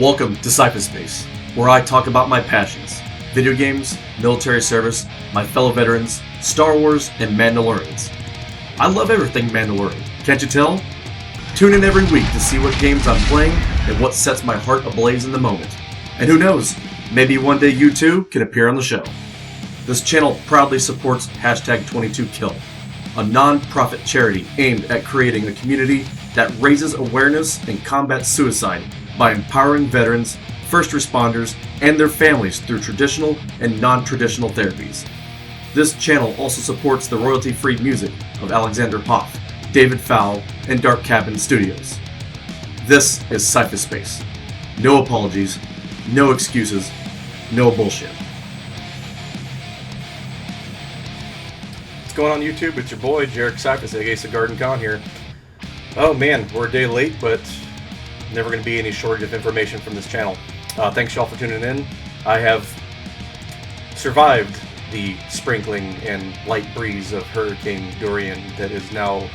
Welcome to Cyphus Space, where I talk about my passions: video games, military service, my fellow veterans, Star Wars, and Mandalorians. I love everything Mandalorian, can't you tell? Tune in every week to see what games I'm playing and what sets my heart ablaze in the moment. And who knows, maybe one day you too can appear on the show. This channel proudly supports #22Kill, a non-profit charity aimed at creating a community that raises awareness and combats suicide by empowering veterans, first responders, and their families through traditional and non-traditional therapies. This channel also supports the royalty-free music of Alexander Hoff, David Fowl, and Dark Cabin Studios. This is Cyphus Space. No apologies, no excuses, no bullshit. What's going on YouTube? It's your boy, Jarek Cyphus, aka Garden Con here. Oh man, we're a day late, but never going to be any shortage of information from this channel. Thanks y'all for tuning in. I have survived the sprinkling and light breeze of Hurricane Dorian that is now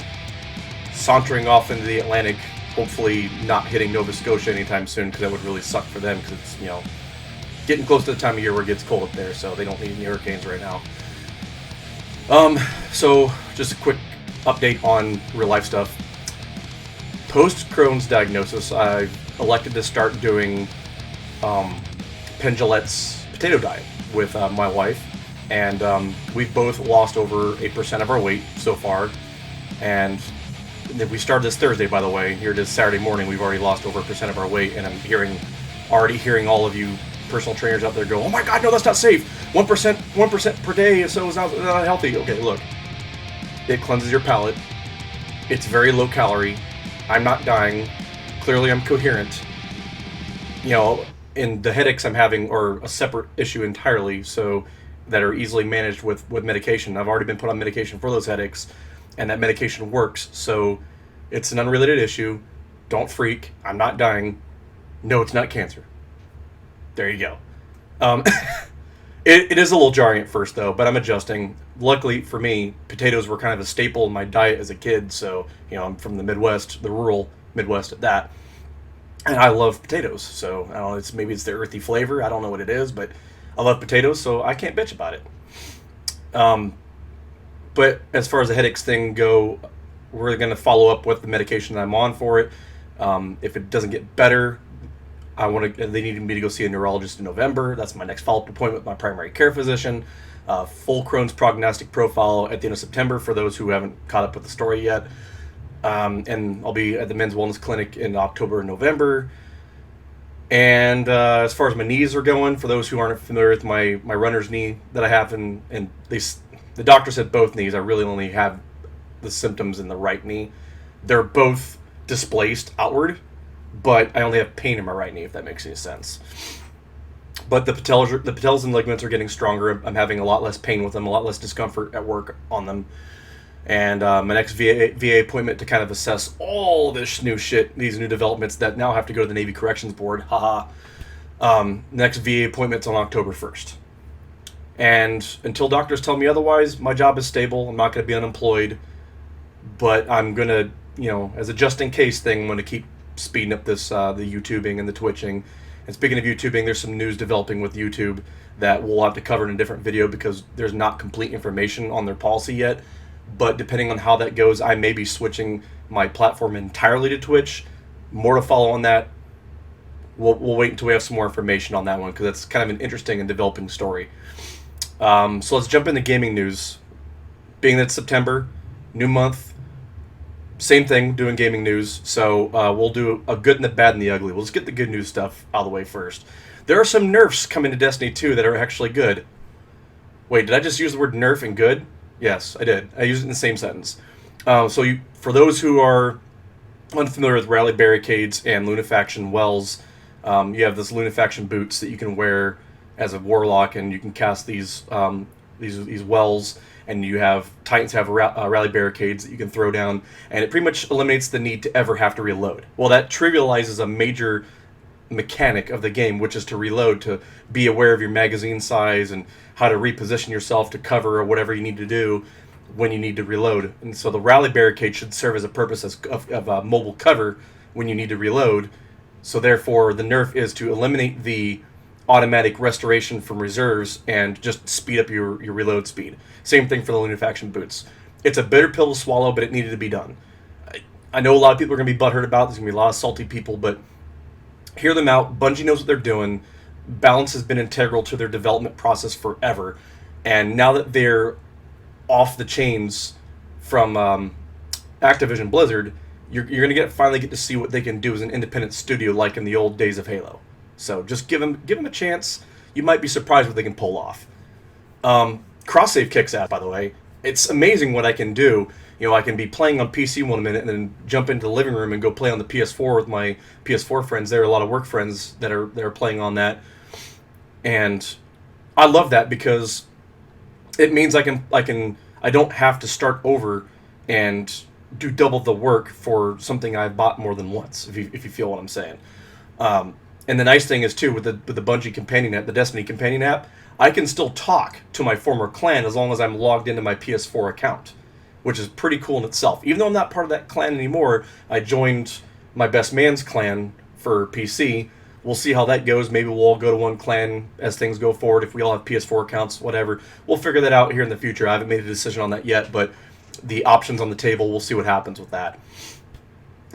sauntering off into the Atlantic, hopefully not hitting Nova Scotia anytime soon, because that would really suck for them, because it's, getting close to the time of year where it gets cold up there, so they don't need any hurricanes right now. So just a quick update on real life stuff. Post Crohn's diagnosis, I elected to start doing Penn Jillette's potato diet with my wife, and we've both lost over 8% of our weight so far. And we started this Thursday, by the way. Here it is Saturday morning. We've already lost over 1% of our weight, and I'm already hearing all of you personal trainers out there go, "Oh my God, no, that's not safe. 1% per day, so it's not healthy." Okay, look, it cleanses your palate. It's very low calorie. I'm not dying. Clearly, I'm coherent. And the headaches I'm having are a separate issue entirely, so that are easily managed with medication. I've already been put on medication for those headaches, and that medication works, so it's an unrelated issue. Don't freak. I'm not dying. No, it's not cancer. There you go. It is a little jarring at first, though, but I'm adjusting. Luckily for me, potatoes were kind of a staple in my diet as a kid, so, I'm from the Midwest, the rural Midwest at that, and I love potatoes, so, I don't know, maybe it's the earthy flavor, I don't know what it is, but I love potatoes, so I can't bitch about it. But as far as the headaches thing go, we're going to follow up with the medication that I'm on for it. If it doesn't get better, they needed me to go see a neurologist in November. That's my next follow-up appointment with my primary care physician. Full Crohn's prognostic profile at the end of September for those who haven't caught up with the story yet. And I'll be at the Men's Wellness Clinic in October and November. And as far as my knees are going, for those who aren't familiar with my runner's knee that I have, and the doctor said both knees. I really only have the symptoms in the right knee. They're both displaced outward, but I only have pain in my right knee, if that makes any sense. But the patels and ligaments are getting stronger. I'm having a lot less pain with them, a lot less discomfort at work on them. And my next VA appointment to kind of assess all this new shit, these new developments that now have to go to the Navy Corrections Board, haha. Next VA appointment's on October 1st. And until doctors tell me otherwise, my job is stable. I'm not going to be unemployed. But I'm going to, as a just-in-case thing, I'm going to keep speeding up this the YouTubing and the Twitching. And speaking of YouTubing, there's some news developing with YouTube that we'll have to cover in a different video because there's not complete information on their policy yet. But depending on how that goes, I may be switching my platform entirely to Twitch. More to follow on that. We'll wait until we have some more information on that one because that's kind of an interesting and developing story. So let's jump into gaming news. Being that it's September, new month, same thing, doing gaming news. So we'll do a good and the bad and the ugly. We'll just get the good news stuff out of the way first. There are some nerfs coming to Destiny 2 that are actually good. Wait, did I just use the word nerf and good? Yes, I did. I used it in the same sentence. For those who are unfamiliar with Rally Barricades and Lunafaction Wells, you have this Lunafaction boots that you can wear as a warlock, and you can cast these wells, and you have Titans have Rally Barricades that you can throw down, and it pretty much eliminates the need to ever have to reload. Well, that trivializes a major mechanic of the game, which is to reload, to be aware of your magazine size and how to reposition yourself to cover or whatever you need to do when you need to reload. And so the Rally Barricade should serve as a purpose of mobile cover when you need to reload, So therefore, the nerf is to eliminate the automatic restoration from reserves and just speed up your reload speed. Same thing for the Lunafaction boots. It's a bitter pill to swallow, but it needed to be done. I know a lot of people are going to be butthurt about it. There's going to be a lot of salty people, but hear them out. Bungie knows what they're doing. Balance has been integral to their development process forever. And now that they're off the chains from Activision Blizzard, you're going to finally get to see what they can do as an independent studio like in the old days of Halo. So just give them a chance. You might be surprised what they can pull off. Cross save kicks ass, by the way. It's amazing what I can do. I can be playing on PC one minute and then jump into the living room and go play on the PS4 with my PS4 friends. There are a lot of work friends that are playing on that, and I love that because it means I don't have to start over and do double the work for something I've bought more than once. If you feel what I'm saying. And the nice thing is too with the Bungie companion app, the Destiny companion app, I can still talk to my former clan as long as I'm logged into my PS4 account, which is pretty cool in itself. Even though I'm not part of that clan anymore, I joined my best man's clan for PC. We'll see how that goes. Maybe we'll all go to one clan as things go forward. If we all have PS4 accounts, whatever. We'll figure that out here in the future. I haven't made a decision on that yet, but the options on the table, we'll see what happens with that.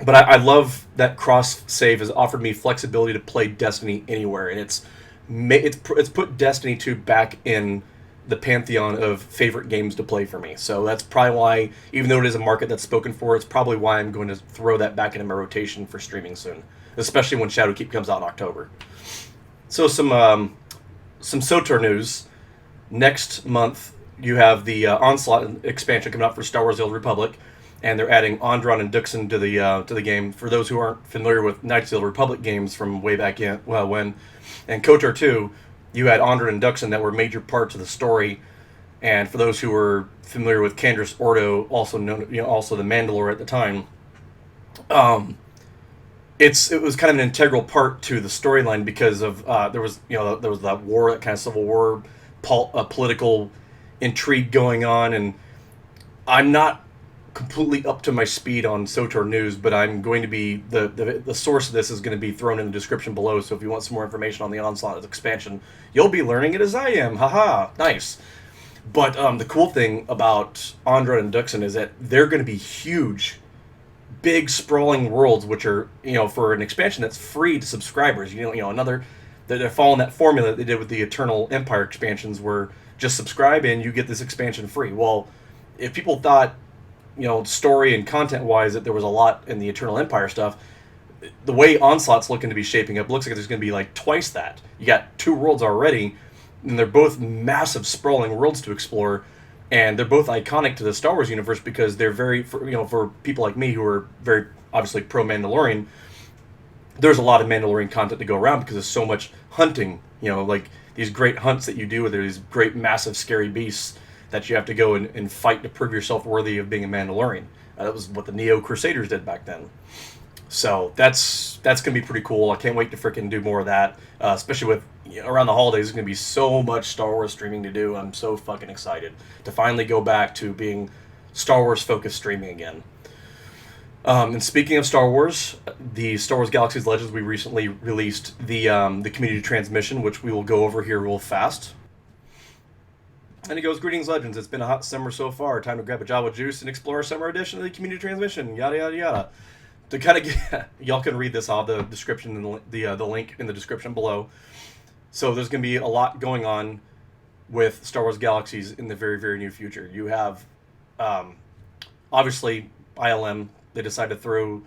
But I love that cross save has offered me flexibility to play Destiny anywhere, and it's put Destiny 2 back in the pantheon of favorite games to play for me. So that's probably why, even though it is a market that's spoken for, it's probably why I'm going to throw that back into my rotation for streaming soon, especially when Shadowkeep comes out in October. So some SOTOR news. Next month, you have the Onslaught expansion coming out for Star Wars: The Old Republic, and they're adding Ondron and Duxon to the game. For those who aren't familiar with Knights of the Old Republic games from way back when, and KOTOR 2, you had Ondron and Duxon that were major parts of the story. And for those who were familiar with Candrace Ordo, also known, also the Mandalore at the time, it was kind of an integral part to the storyline because of there was that war, that kind of civil war, political intrigue going on, and I'm not completely up to my speed on SOTOR news, but I'm going to be the source of this is going to be thrown in the description below. So if you want some more information on the Onslaught expansion, you'll be learning it as I am. Haha, nice. But the cool thing about Ondron and Duxon is that they're going to be huge, big sprawling worlds, which are for an expansion that's free to subscribers. They're following that formula that they did with the Eternal Empire expansions, where just subscribe and you get this expansion free. Well, if people thought story and content-wise that there was a lot in the Eternal Empire stuff, the way Onslaught's looking to be shaping up, looks like there's going to be like twice that. You got 2 worlds already, and they're both massive, sprawling worlds to explore, and they're both iconic to the Star Wars universe because they're very, for people like me who are very, obviously, pro-Mandalorian, there's a lot of Mandalorian content to go around because there's so much hunting, like these great hunts that you do where there's these great, massive, scary beasts that you have to go and fight to prove yourself worthy of being a Mandalorian. That was what the Neo Crusaders did back then. So that's going to be pretty cool. I can't wait to freaking do more of that, especially with around the holidays. There's going to be so much Star Wars streaming to do. I'm so fucking excited to finally go back to being Star Wars-focused streaming again. And speaking of Star Wars, the Star Wars Galaxy's Legends, we recently released the community transmission, which we will go over here real fast. And he goes, "Greetings, Legends. It's been a hot summer so far. Time to grab a Java Juice and explore a summer edition of the community transmission. Yada, yada, yada." To kind of get... Y'all can read this. I'll have the description and the link in the description below. So there's going to be a lot going on with Star Wars Galaxies in the very, very near future. You have, obviously, ILM. They decided to throw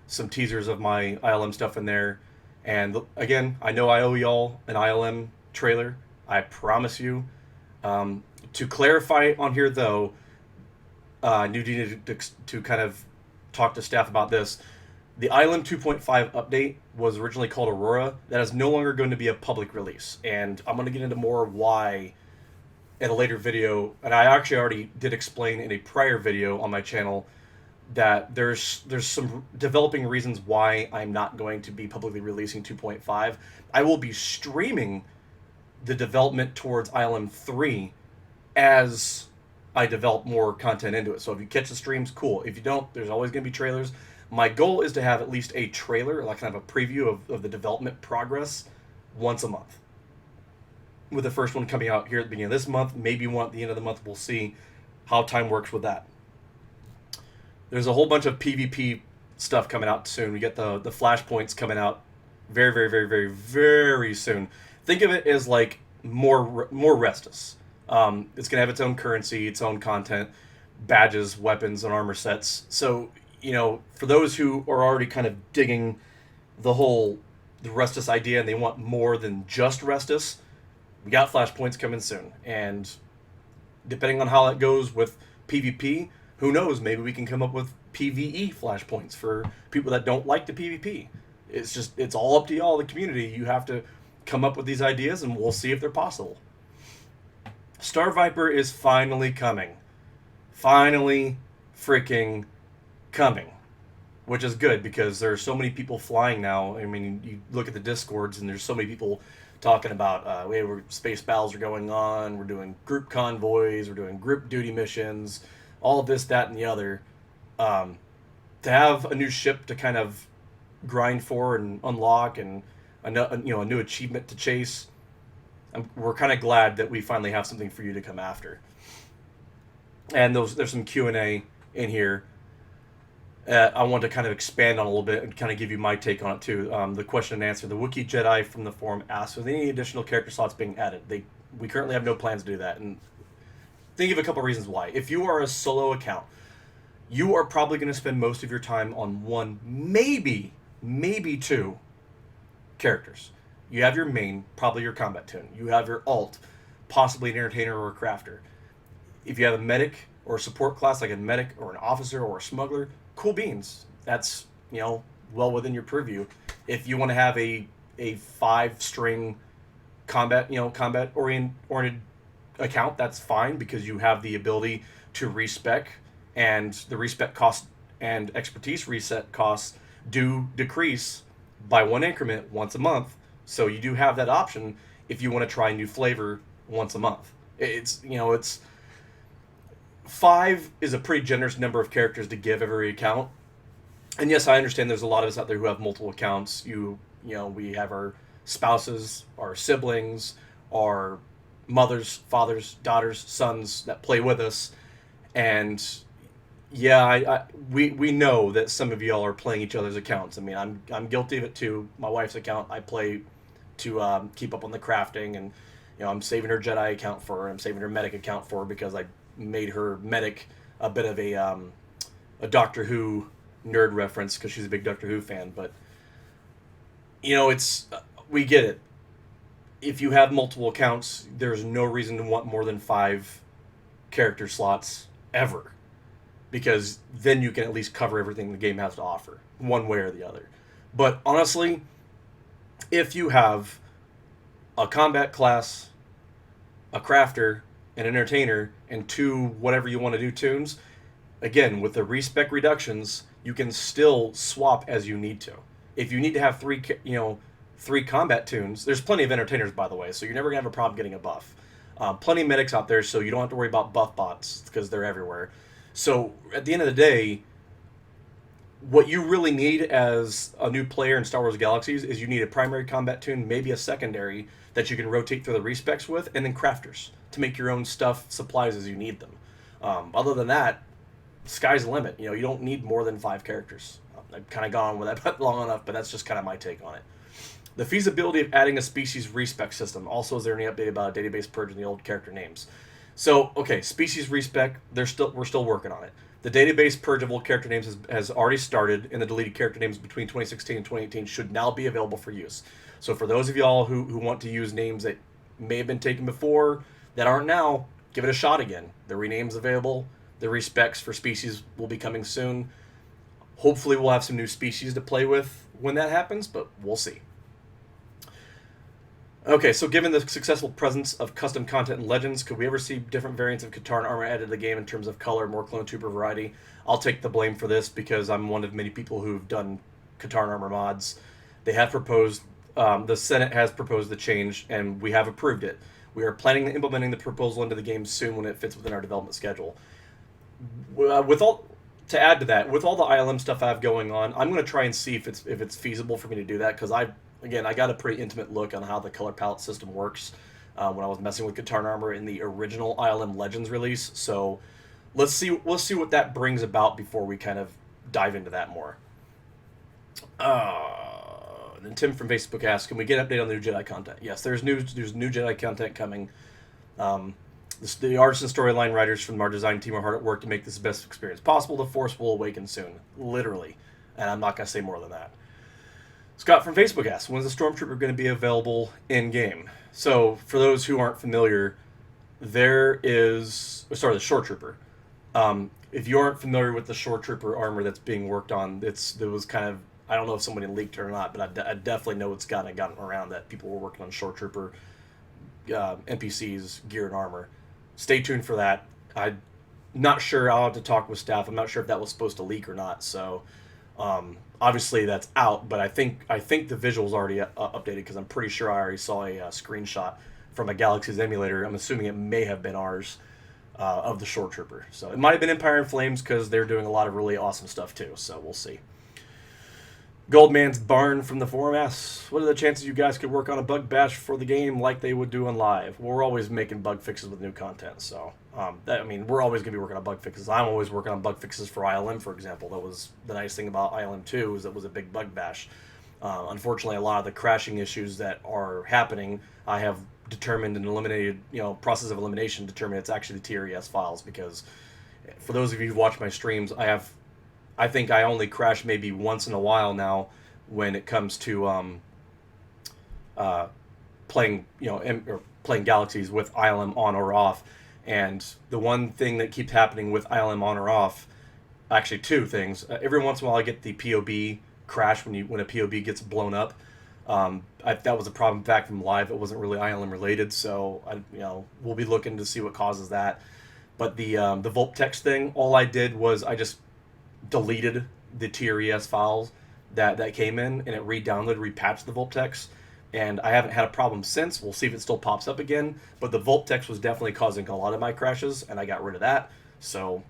some teasers of my ILM stuff in there. And again, I know I owe y'all an ILM trailer. I promise you. To clarify on here, though, I need to kind of talk to staff about this. The ILM 2.5 update was originally called Aurora. That is no longer going to be a public release, and I'm going to get into more why in a later video. And I actually already did explain in a prior video on my channel that there's some developing reasons why I'm not going to be publicly releasing 2.5. I will be streaming the development towards ILM 3 as I develop more content into it. So if you catch the streams, cool. If you don't, there's always going to be trailers. My goal is to have at least a trailer, like kind of a preview of the development progress once a month. With the first one coming out here at the beginning of this month, maybe one at the end of the month, we'll see how time works with that. There's a whole bunch of PvP stuff coming out soon. We get the flashpoints coming out very, very, very, very, very soon. Think of it as like more Restus. It's gonna have its own currency, its own content, badges, weapons, and armor sets. So for those who are already kind of digging the Restus idea and they want more than just Restus, we got flashpoints coming soon. And depending on how that goes with PvP, who knows? Maybe we can come up with PvE flashpoints for people that don't like the PvP. It's all up to y'all, the community. You have to come up with these ideas, and we'll see if they're possible. Star Viper is finally coming. Finally freaking coming. Which is good, because there are so many people flying now. I mean, you look at the Discords, and there's so many people talking about, space battles are going on, we're doing group convoys, we're doing group duty missions, all of this, that, and the other. To have a new ship to kind of grind for and unlock, and a new achievement to chase, we're kind of glad that we finally have something for you to come after. And there's some Q&A in here. I want to kind of expand on a little bit and kind of give you my take on it too. The question and answer. The Wookiee Jedi from the forum asked, "Are any additional character slots being added?" We currently have no plans to do that, and think of a couple reasons why. If you are a solo account, you are probably going to spend most of your time on one, maybe two characters. You have your main, probably your combat tune. You have your alt, possibly an entertainer or a crafter. If you have a medic or a support class like a medic or an officer or a smuggler, cool beans. That's well within your purview. If you want to have a 5-string combat oriented account, that's fine, because you have the ability to respec, and the respec cost and expertise reset costs do decrease by 1 increment once a month. So you do have that option if you want to try a new flavor once a month. It's 5 is a pretty generous number of characters to give every account. And yes, I understand there's a lot of us out there who have multiple accounts. We have our spouses, our siblings, our mothers, fathers, daughters, sons that play with us. And yeah, we know that some of y'all are playing each other's accounts. I mean, I'm guilty of it too. My wife's account, I play to keep up on the crafting, and I'm saving her Jedi account for her. I'm saving her medic account for her, because I made her medic a bit of a Doctor Who nerd reference, because she's a big Doctor Who fan. But we get it. If you have multiple accounts, there's no reason to want more than 5 character slots ever, because then you can at least cover everything the game has to offer, one way or the other. But honestly, if you have a combat class, a crafter, an entertainer, and 2 whatever you want to do tunes, again, with the respec reductions, you can still swap as you need to. If you need to have 3 combat tunes, there's plenty of entertainers, by the way, so you're never gonna have a problem getting a buff. Plenty of medics out there, so you don't have to worry about buff bots, because they're everywhere. So at the end of the day, what you really need as a new player in Star Wars Galaxies is you need a primary combat tune, maybe a secondary that you can rotate through the respecs with, and then crafters to make your own stuff, supplies as you need them. Other than that, sky's the limit. You don't need more than 5 characters. I've kind of gone with that long enough, but that's just kind of my take on it. The feasibility of adding a species respec system. Also, is there any update about a database purge in the old character names? So, okay, species respec, we're still working on it. The database purge of old character names has already started, and the deleted character names between 2016 and 2018 should now be available for use. So for those of y'all who want to use names that may have been taken before, that aren't now, give it a shot again. The rename's available. The respecs for species will be coming soon. Hopefully we'll have some new species to play with when that happens, but we'll see. Okay, so given the successful presence of custom content and legends, could we ever see different variants of Katarn armor added to the game in terms of color, more clone trooper variety? I'll take the blame for this, because I'm one of many people who've done Katarn armor mods. They have proposed, the Senate has proposed the change, and we have approved it. We are planning on implementing the proposal into the game soon when it fits within our development schedule. to add to that, with all the ILM stuff I have going on, I'm going to try and see if it's feasible for me to do that, because I got a pretty intimate look on how the color palette system works when I was messing with Guitar and Armor in the original ILM Legends release. So let's see what that brings about before we kind of dive into that more. Then Tim from Facebook asks, "Can we get an update on the new Jedi content?" Yes, there's new Jedi content coming. The artists and storyline writers from our design team are hard at work to make this the best experience possible. The Force will awaken soon, literally, and I'm not gonna say more than that. Scott from Facebook asks, "When is the Stormtrooper going to be available in game?" So, for those who aren't familiar, the Shore Trooper. If you aren't familiar with the Shore Trooper armor that's being worked on, there was kind of, I don't know if somebody leaked it or not, but I definitely know it's gotten around that people were working on Shore Trooper NPCs, gear, and armor. Stay tuned for that. I'm not sure. I'll have to talk with staff. I'm not sure if that was supposed to leak or not. So, obviously that's out. But I think the visual's already updated, because I'm pretty sure I already saw a screenshot from a Galaxy's emulator. I'm assuming it may have been ours of the Shore Trooper. So it might have been Empire in Flames, because they're doing a lot of really awesome stuff too. So we'll see. Goldman's Barn from the forum asks, "What are the chances you guys could work on a bug bash for the game like they would do on live?" Well, we're always making bug fixes with new content, so we're always going to be working on bug fixes. I'm always working on bug fixes for ILM, for example. That was the nice thing about ILM 2, is it was a big bug bash. Unfortunately, a lot of the crashing issues that are happening, I have determined and eliminated, process of elimination, determined it's actually the TRES files, because for those of you who watch my streams, I think I only crash maybe once in a while now when it comes to playing Galaxies with ILM on or off. And the one thing that keeps happening with ILM on or off, actually two things. Every once in a while I get the POB crash when a POB gets blown up. That was a problem back from live. It wasn't really ILM related, so we'll be looking to see what causes that. But the Volp text thing, all I did was I just deleted the TRES files that came in, and it re-downloaded, repatched the Volptex, and I haven't had a problem since. We'll see if it still pops up again, but the Volptex was definitely causing a lot of my crashes, and I got rid of that. So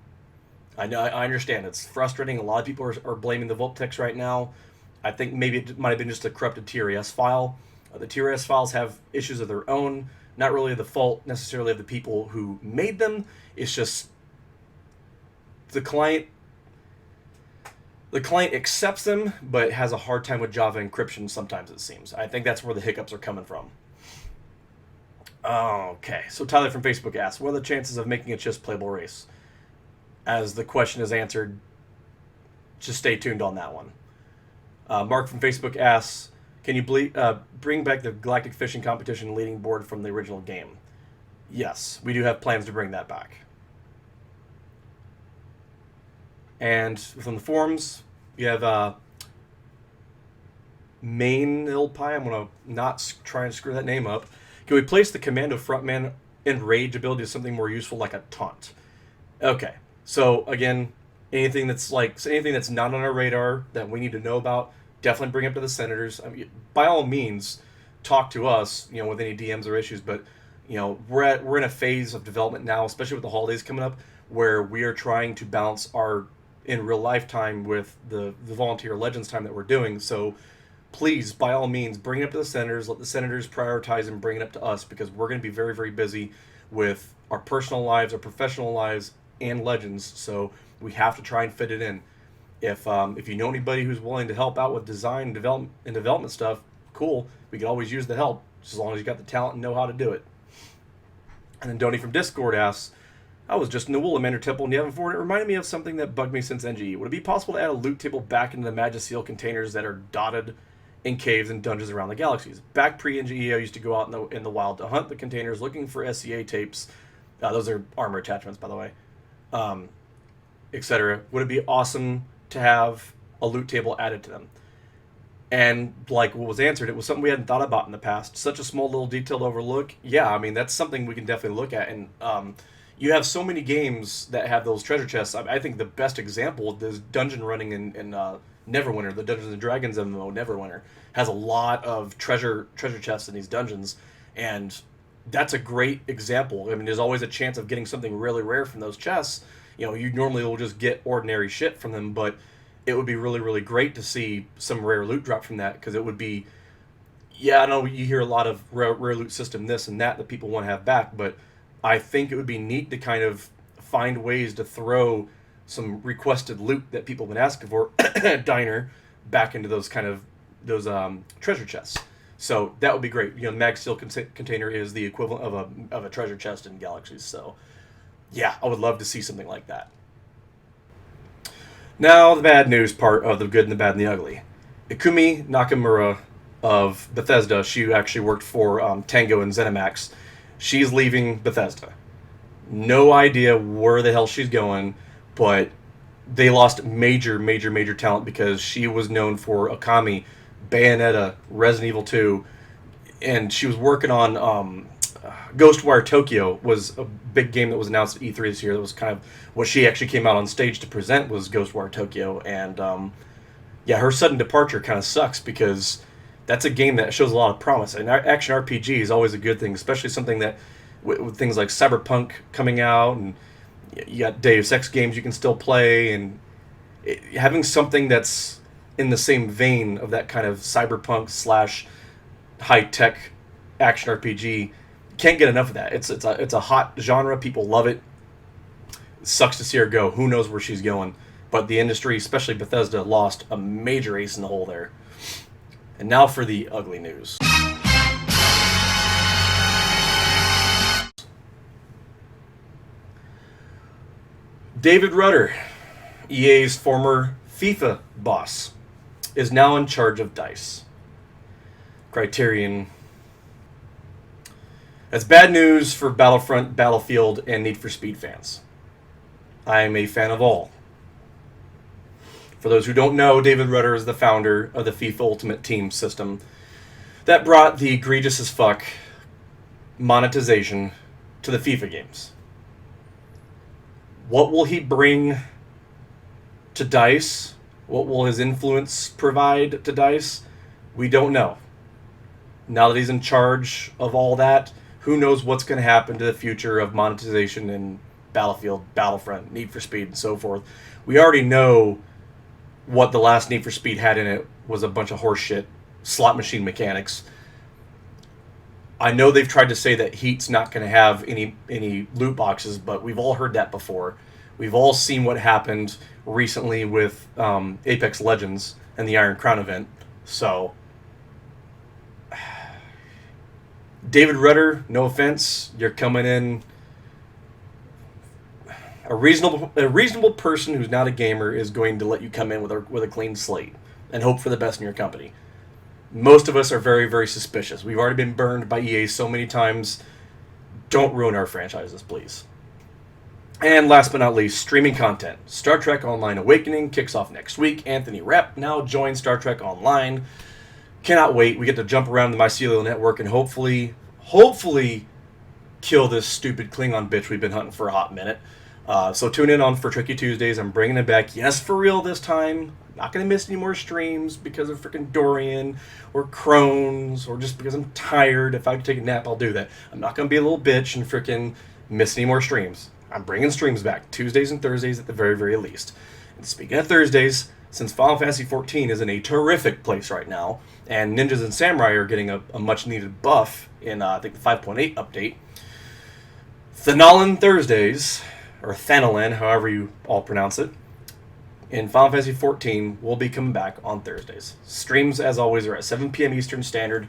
I understand it's frustrating. A lot of people are blaming the Volptex right now. I think maybe it might have been just a corrupted TRES file. The TRES files have issues of their own, not really the fault necessarily of the people who made them. It's just the client accepts them, but has a hard time with Java encryption sometimes, it seems. I think that's where the hiccups are coming from. Okay, so Tyler from Facebook asks, "What are the chances of making a just playable race?" As the question is answered, just stay tuned on that one. Mark from Facebook asks, "Can you bring back the Galactic Fishing Competition leading board from the original game?" Yes, we do have plans to bring that back. And from the forums, you have Main Ilpai. I'm going to not try and screw that name up. "Can we place the Commando Frontman Enrage ability to something more useful, like a taunt?" Okay, so again, anything that's not on our radar that we need to know about, definitely bring up to the senators. By all means, talk to us, with any DMs or issues. But we're in a phase of development now, especially with the holidays coming up, where we are trying to balance our in real life time with the volunteer Legends time that we're doing. So please, by all means, bring it up to the senators. Let the senators prioritize and bring it up to us, because we're going to be very, very busy with our personal lives, our professional lives, and Legends. So we have to try and fit it in. If you know anybody who's willing to help out with design and development stuff, cool. We could always use the help, just as long as you got the talent and know how to do it. And then Donnie from Discord asks, "I was just in the Woolamander Temple in Yavin, it reminded me of something that bugged me since NGE. Would it be possible to add a loot table back into the Magiseal containers that are dotted in caves and dungeons around the galaxies? Back pre-NGE, I used to go out in the wild to hunt the containers looking for SCA tapes." Those are armor attachments, by the way. Etc. Would it be awesome to have a loot table added to them? And like what was answered, it was something we hadn't thought about in the past. Such a small little detail to overlook. Yeah, that's something we can definitely look at. And you have so many games that have those treasure chests. I think the best example is dungeon running in Neverwinter. The Dungeons and Dragons MMO Neverwinter has a lot of treasure chests in these dungeons, and that's a great example. There's always a chance of getting something really rare from those chests, You normally will just get ordinary shit from them, but it would be really, really great to see some rare loot drop from that, because it would be, yeah, I know you hear a lot of rare loot system, this and that people want to have back, but I think it would be neat to kind of find ways to throw some requested loot that people have been asking for, diner, back into those treasure chests. So that would be great. The mag steel container is the equivalent of a treasure chest in Galaxies. So yeah, I would love to see something like that. Now the bad news part of the good and the bad and the ugly. Ikumi Nakamura of Bethesda, she actually worked for Tango and ZeniMax. She's leaving Bethesda. No idea where the hell she's going, but they lost major, major, major talent because she was known for Okami, Bayonetta, Resident Evil 2, and she was working on Ghostwire Tokyo, was a big game that was announced at E3 this year. That was kind of what she actually came out on stage to present, was Ghostwire Tokyo, and yeah, her sudden departure kind of sucks because that's a game that shows a lot of promise. And action RPG is always a good thing, especially something that with things like Cyberpunk coming out, and you got Deus Ex games you can still play, and having something that's in the same vein of that kind of cyberpunk / high-tech action RPG, can't get enough of that. It's a hot genre. People love it. It sucks to see her go. Who knows where she's going? But the industry, especially Bethesda, lost a major ace in the hole there. And now for the ugly news. David Rudder, EA's former FIFA boss, is now in charge of DICE. Criterion. That's bad news for Battlefront, Battlefield, and Need for Speed fans. I am a fan of all. For those who don't know, David Rudder is the founder of the FIFA Ultimate Team system that brought the egregious as fuck monetization to the FIFA games. What will he bring to DICE? What will his influence provide to DICE? We don't know. Now that he's in charge of all that, who knows what's going to happen to the future of monetization in Battlefield, Battlefront, Need for Speed, and so forth. We already know what the last Need for Speed had in it was a bunch of horseshit, slot machine mechanics. I know they've tried to say that Heat's not going to have any loot boxes, but we've all heard that before. We've all seen what happened recently with Apex Legends and the Iron Crown event. So, David Rudder, no offense, you're coming in. A reasonable person who's not a gamer is going to let you come in with a clean slate and hope for the best in your company. Most of us are very, very suspicious. We've already been burned by EA so many times. Don't ruin our franchises, please. And last but not least, streaming content. Star Trek Online Awakening kicks off next week. Anthony Rapp now joins Star Trek Online. Cannot wait. We get to jump around the mycelial network and hopefully kill this stupid Klingon bitch we've been hunting for a hot minute. So tune in on for Tricky Tuesdays. I'm bringing it back. Yes, for real this time. Not going to miss any more streams because of freaking Dorian or Crohn's or just because I'm tired. If I could take a nap, I'll do that. I'm not going to be a little bitch and freaking miss any more streams. I'm bringing streams back. Tuesdays and Thursdays at the very, very least. And speaking of Thursdays, since Final Fantasy XIV is in a terrific place right now, and Ninjas and Samurai are getting a much-needed buff in, I think, the 5.8 update, Thanalan Thursdays, or Thanalan, however you all pronounce it, in Final Fantasy XIV will be coming back on Thursdays. Streams, as always, are at 7 p.m. Eastern Standard.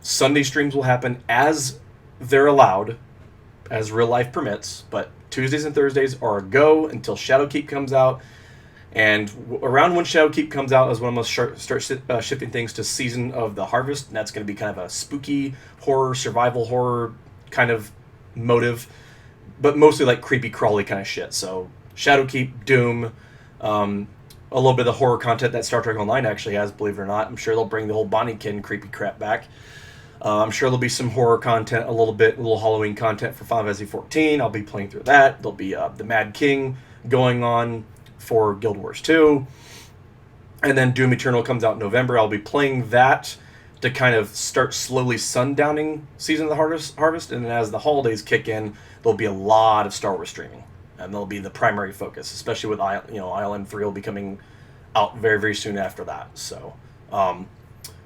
Sunday streams will happen as they're allowed, as real life permits, but Tuesdays and Thursdays are a go until Shadowkeep comes out. And around when Shadowkeep comes out is when I'm going to start shifting things to Season of the Harvest, and that's going to be kind of a spooky horror, survival horror kind of motive, but mostly like creepy crawly kind of shit. So Shadowkeep, Doom, a little bit of the horror content that Star Trek Online actually has, believe it or not. I'm sure they'll bring the whole Bonniekin creepy crap back. I'm sure there'll be some horror content, a little Halloween content for Final Fantasy XIV. I'll be playing through that. There'll be the Mad King going on for Guild Wars 2. And then Doom Eternal comes out in November. I'll be playing that to kind of start slowly sundowning Season of the Harvest. And then as the holidays kick in, there'll be a lot of Star Wars streaming. and they'll be the primary focus, especially with ILM 3 will be coming out very, very soon after that. So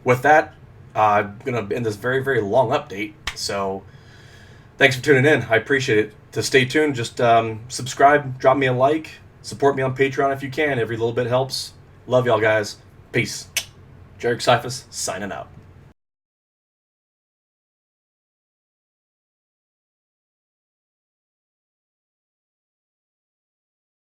with that, I'm going to end this very, very long update. So thanks for tuning in. I appreciate it. To stay tuned, just subscribe, drop me a like, support me on Patreon if you can. Every little bit helps. Love y'all, guys. Peace. Jarek Cyphus, signing out.